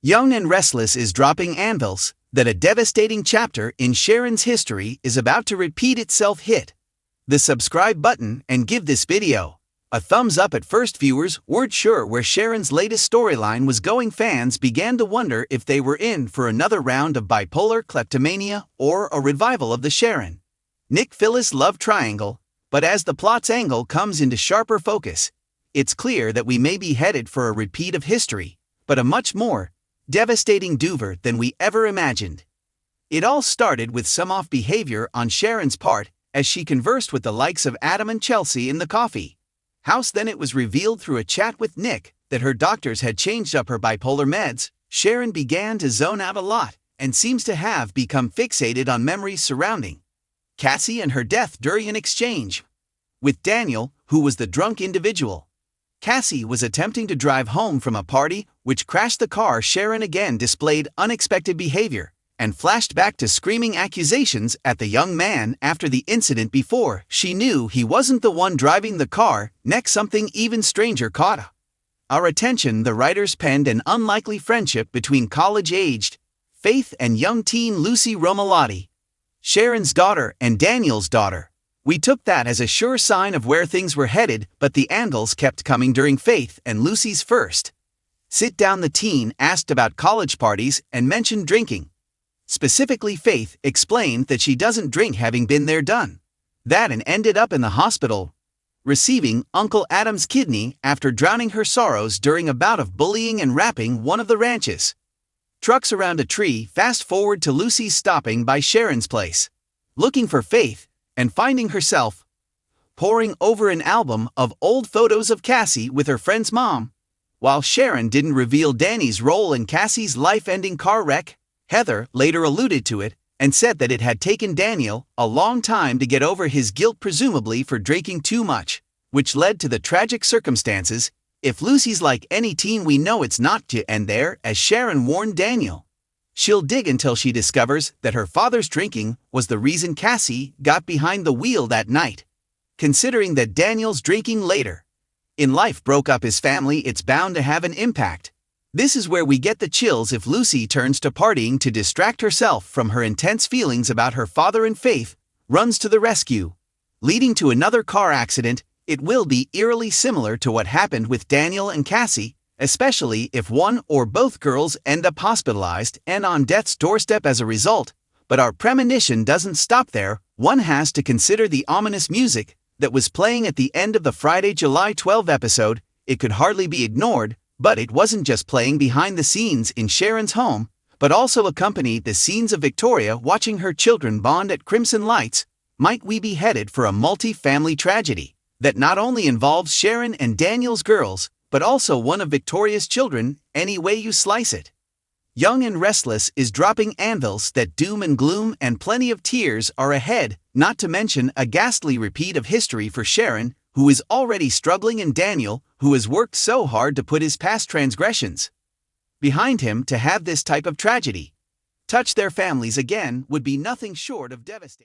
Young and Restless is dropping anvils that a devastating chapter in Sharon's history is about to repeat itself. Hit the subscribe button and give this video a thumbs up. At first, viewers weren't sure where Sharon's latest storyline was going. Fans began to wonder if they were in for another round of bipolar kleptomania or a revival of the Sharon Nick Phyllis love triangle. But as the plot's angle comes into sharper focus, it's clear that we may be headed for a repeat of history, but a much more devastating dover than we ever imagined. It all started with some off behavior on Sharon's part as she conversed with the likes of Adam and Chelsea in the coffee house. Then it was revealed through a chat with Nick that her doctors had changed up her bipolar meds. Sharon began to zone out a lot and seems to have become fixated on memories surrounding Cassie and her death during an exchange with Daniel, who was the drunk individual. Cassie was attempting to drive home from a party which crashed the car. Sharon again displayed unexpected behavior and flashed back to screaming accusations at the young man after the incident. Before she knew he wasn't the one driving the car, next something even stranger caught our attention. The writers penned an unlikely friendship between college-aged Faith and young teen Lucy Romalotti, Sharon's daughter and Daniel's daughter. We took that as a sure sign of where things were headed, but the angles kept coming. During Faith and Lucy's first sit down, the teen asked about college parties and mentioned drinking. Specifically, Faith explained that she doesn't drink, having been there, done that, and ended up in the hospital receiving Uncle Adam's kidney after drowning her sorrows during a bout of bullying and wrapping one of the ranch's trucks around a tree. Fast forward to Lucy stopping by Sharon's place, looking for Faith, and finding herself poring over an album of old photos of Cassie with her friend's mom. While Sharon didn't reveal Danny's role in Cassie's life-ending car wreck, Heather later alluded to it and said that it had taken Daniel a long time to get over his guilt, presumably for drinking too much, which led to the tragic circumstances. If Lucy's like any teen, we know it's not to end there, as Sharon warned Daniel she'll dig until she discovers that her father's drinking was the reason Cassie got behind the wheel that night. Considering that Daniel's drinking later in life broke up his family, it's bound to have an impact. This is where we get the chills if Lucy turns to partying to distract herself from her intense feelings about her father, and Faith runs to the rescue, leading to another car accident. It will be eerily similar to what happened with Daniel and Cassie, especially if one or both girls end up hospitalized and on death's doorstep as a result. But our premonition doesn't stop there. One has to consider the ominous music that was playing at the end of the Friday, July 12 episode. It could hardly be ignored, but it wasn't just playing behind the scenes in Sharon's home, but also accompanied the scenes of Victoria watching her children bond at Crimson Lights. Might we be headed for a multi-family tragedy that not only involves Sharon and Daniel's girls, but also one of Victoria's children? Any way you slice it, Young and Restless is dropping anvils that doom and gloom, and plenty of tears are ahead, not to mention a ghastly repeat of history for Sharon, who is already struggling, and Daniel, who has worked so hard to put his past transgressions behind him. To have this type of tragedy touch their families again would be nothing short of devastating.